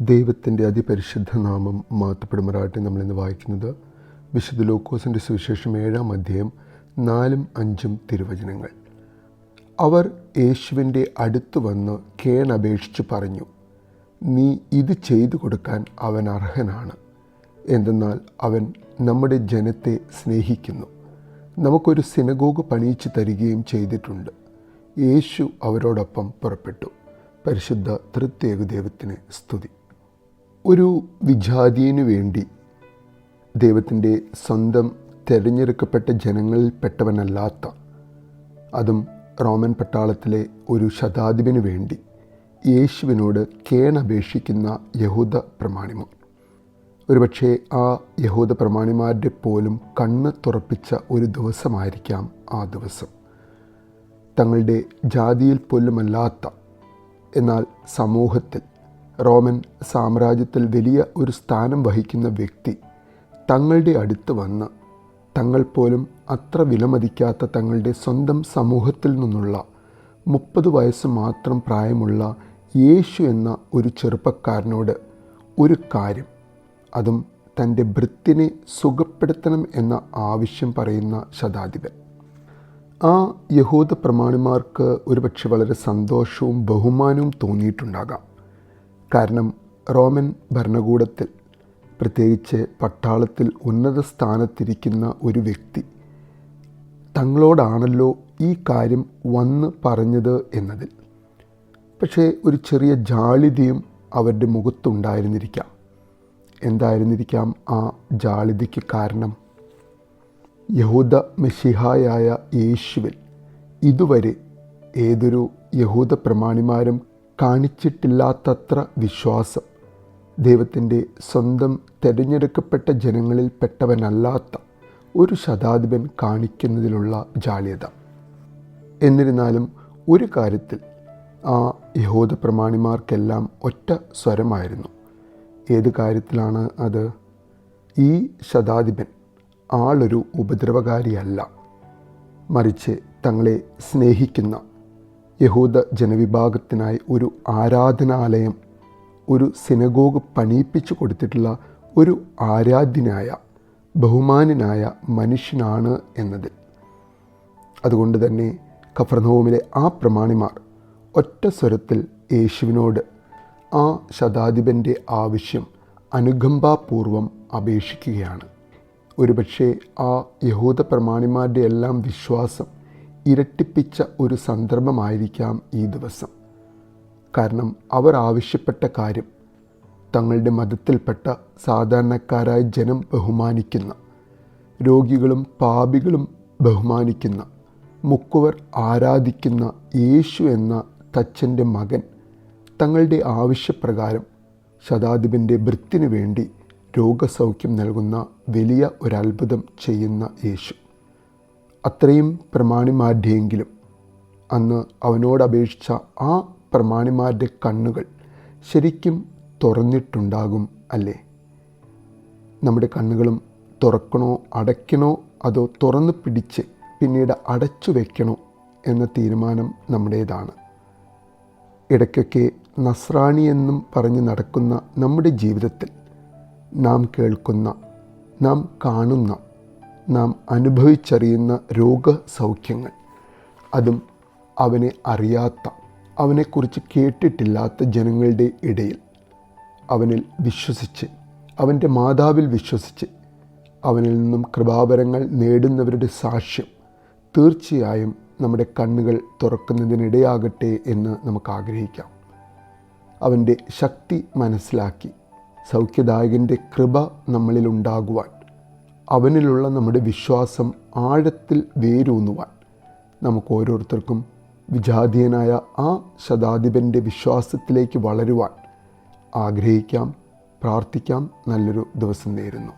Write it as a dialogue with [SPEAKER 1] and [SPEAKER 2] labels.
[SPEAKER 1] ദൈവത്തിൻ്റെ അതിപരിശുദ്ധ നാമം മഹത്വപ്പെടുമാറാകട്ടെ. നമ്മളിന്ന് വായിക്കുന്നത് വിശുദ്ധ ലൂക്കോസിൻ്റെ സുവിശേഷം 7-ാം അധ്യായം 4-5 തിരുവചനങ്ങൾ. അവർ യേശുവിൻ്റെ അടുത്ത് വന്ന് കേണപേക്ഷിച്ച് പറഞ്ഞു, നീ ഇത് ചെയ്തു കൊടുക്കാൻ അവൻ അർഹനാണ്. എന്തെന്നാൽ അവൻ നമ്മുടെ ജനത്തെ സ്നേഹിക്കുന്നു, നമുക്കൊരു സിനഗോഗ് പണിയിച്ചു തരികയും ചെയ്തിട്ടുണ്ട്. യേശു അവരോടൊപ്പം പുറപ്പെട്ടു. പരിശുദ്ധ തൃത്യേക ദൈവത്തിന് സ്തുതി. ഒരു വിജാതീയനു വേണ്ടി ദൈവത്തിൻ്റെ സ്വന്തം തിരഞ്ഞെടുക്കപ്പെട്ട ജനങ്ങളിൽപ്പെട്ടവനല്ലാത്ത, അതും റോമൻ പട്ടാളത്തിലെ ഒരു ശതാധിപന് വേണ്ടി യേശുവിനോട് കേണപേക്ഷിക്കുന്ന യഹൂദ പ്രമാണിമാർ, ഒരുപക്ഷെ ആ യഹൂദ പ്രമാണിമാരുടെ പോലും കണ്ണ് തുറപ്പിച്ച ഒരു ദിവസമായിരിക്കാം ആ ദിവസം. തങ്ങളുടെ ജാതിയിൽ പോലുമല്ലാത്ത, എന്നാൽ സമൂഹത്തിൽ റോമൻ സാമ്രാജ്യത്തിൽ വലിയ ഒരു സ്ഥാനം വഹിക്കുന്ന വ്യക്തി തങ്ങളുടെ അടുത്ത് വന്ന് തങ്ങൾ പോലും അത്ര വിലമതിക്കാത്ത തങ്ങളുടെ സ്വന്തം സമൂഹത്തിൽ നിന്നുള്ള 30 വയസ്സ് മാത്രം പ്രായമുള്ള യേശു എന്ന ഒരു ചെറുപ്പക്കാരനോട് ഒരു കാര്യം, അതും തൻ്റെ ഭൃത്യനെ സുഖപ്പെടുത്തണം എന്ന ആവശ്യം പറയുന്ന ശതാധിപൻ. ആ യഹൂദ പ്രമാണിമാർക്ക് ഒരുപക്ഷെ വളരെ സന്തോഷവും ബഹുമാനവും തോന്നിയിട്ടുണ്ടാകാം. കാരണം റോമൻ ഭരണകൂടത്തിൽ, പ്രത്യേകിച്ച് പട്ടാളത്തിൽ ഉന്നത സ്ഥാനത്തിരിക്കുന്ന ഒരു വ്യക്തി തങ്ങളോടാണല്ലോ ഈ കാര്യം വന്ന് പറഞ്ഞത് എന്നതിൽ പക്ഷേ ഒരു ചെറിയ ജാള്യതയും അവരുടെ മുഖത്തുണ്ടായിരുന്നിരിക്കാം. എന്തായിരുന്നിരിക്കാം ആ ജാള്യതയ്ക്ക് കാരണം? യഹൂദ മെശിഹായായ യേശുവിൽ ഇതുവരെ ഏതൊരു യഹൂദ പ്രമാണിമാരും കാണിച്ചിട്ടില്ലാത്തത്ര വിശ്വാസം ദൈവത്തിൻ്റെ സ്വന്തം തിരഞ്ഞെടുക്കപ്പെട്ട ജനങ്ങളിൽ പെട്ടവനല്ലാത്ത ഒരു ശതാധിപൻ കാണിക്കുന്നതിലുള്ള ജാള്യത. എന്നിരുന്നാലും ഒരു കാര്യത്തിൽ ആ യഹൂദ പ്രമാണിമാർക്കെല്ലാം ഒറ്റ സ്വരമായിരുന്നു. ഏത് കാര്യത്തിലാണ് അത്? ഈ ശതാധിപൻ ആളൊരു ഉപദ്രവകാരിയല്ല, മറിച്ച് തങ്ങളെ സ്നേഹിക്കുന്ന യഹൂദ ജനവിഭാഗത്തിനായി ഒരു ആരാധനാലയം, ഒരു സിനഗോഗ് പണിയിപ്പിച്ചു കൊടുത്തിട്ടുള്ള ഒരു ആരാധ്യനായ ബഹുമാന്യനായ മനുഷ്യനാണ് എന്നതിൽ. അതുകൊണ്ട് തന്നെ കഫർനഹൂമിലെ ആ പ്രമാണിമാർ ഒറ്റ സ്വരത്തിൽ യേശുവിനോട് ആ ശതാധിപൻ്റെ ആവശ്യം അനുകമ്പാപൂർവം അപേക്ഷിക്കുകയാണ്. ഒരുപക്ഷെ ആ യഹൂദ പ്രമാണിമാരുടെ എല്ലാം വിശ്വാസം ഇരട്ടിപ്പിച്ച ഒരു സന്ദർഭമായിരിക്കാം ഈ ദിവസം. കാരണം അവർ ആവശ്യപ്പെട്ട കാര്യം തങ്ങളുടെ മതത്തിൽപ്പെട്ട സാധാരണക്കാരായ ജനം ബഹുമാനിക്കുന്ന, രോഗികളും പാപികളും ബഹുമാനിക്കുന്ന, മുക്കുവർ ആരാധിക്കുന്ന യേശു എന്ന തച്ചൻ്റെ മകൻ തങ്ങളുടെ ആവശ്യപ്രകാരം ശതാധിപൻ്റെ ഭൃത്യനു വേണ്ടി രോഗസൗഖ്യം നൽകുന്ന വലിയ ഒരത്ഭുതം ചെയ്യുന്ന യേശു. അത്രയും പ്രമാണിമാരുടെയെങ്കിലും അന്ന് അവനോട് അപേക്ഷിച്ച ആ പ്രമാണിമാരുടെ കണ്ണുകൾ ശരിക്കും തുറന്നിട്ടുണ്ടാകും അല്ലേ? നമ്മുടെ കണ്ണുകളും തുറക്കണോ അടയ്ക്കണോ, അതോ തുറന്നു പിടിച്ച് പിന്നീട് അടച്ചു വയ്ക്കണോ എന്ന തീരുമാനം നമ്മുടേതാണ്. ഇടയ്ക്കൊക്കെ നസ്രാണി എന്നും പറഞ്ഞ് നടക്കുന്ന നമ്മുടെ ജീവിതത്തിൽ നാം കേൾക്കുന്ന, നാം കാണുന്ന, നാം അനുഭവിച്ചറിയുന്ന രോഗസൗഖ്യങ്ങൾ, അതും അവനെ അറിയാത്ത, അവനെക്കുറിച്ച് കേട്ടിട്ടില്ലാത്ത ജനങ്ങളുടെ ഇടയിൽ അവനിൽ വിശ്വസിച്ച്, അവൻ്റെ മാതാവിൽ വിശ്വസിച്ച് അവനിൽ നിന്നും കൃപാവരങ്ങൾ നേടുന്നവരുടെ സാക്ഷ്യം തീർച്ചയായും നമ്മുടെ കണ്ണുകൾ തുറക്കുന്നതിനിടയാകട്ടെ എന്ന് നമുക്ക് ആഗ്രഹിക്കാം. അവൻ്റെ ശക്തി മനസ്സിലാക്കി സൗഖ്യദായകൻ്റെ കൃപ നമ്മളിലുണ്ടാകുവാൻ, അവനിലുള്ള നമ്മുടെ വിശ്വാസം ആഴത്തിൽ വേരൂന്നുവാൻ നമുക്ക് ഓരോരുത്തർക്കും വിജാതീയനായ ആ ശതാധിപൻ്റെ വിശ്വാസത്തിലേക്ക് വളരുവാൻ ആഗ്രഹിക്കാം, പ്രാർത്ഥിക്കാം. നല്ലൊരു ദിവസം നേരുന്നു.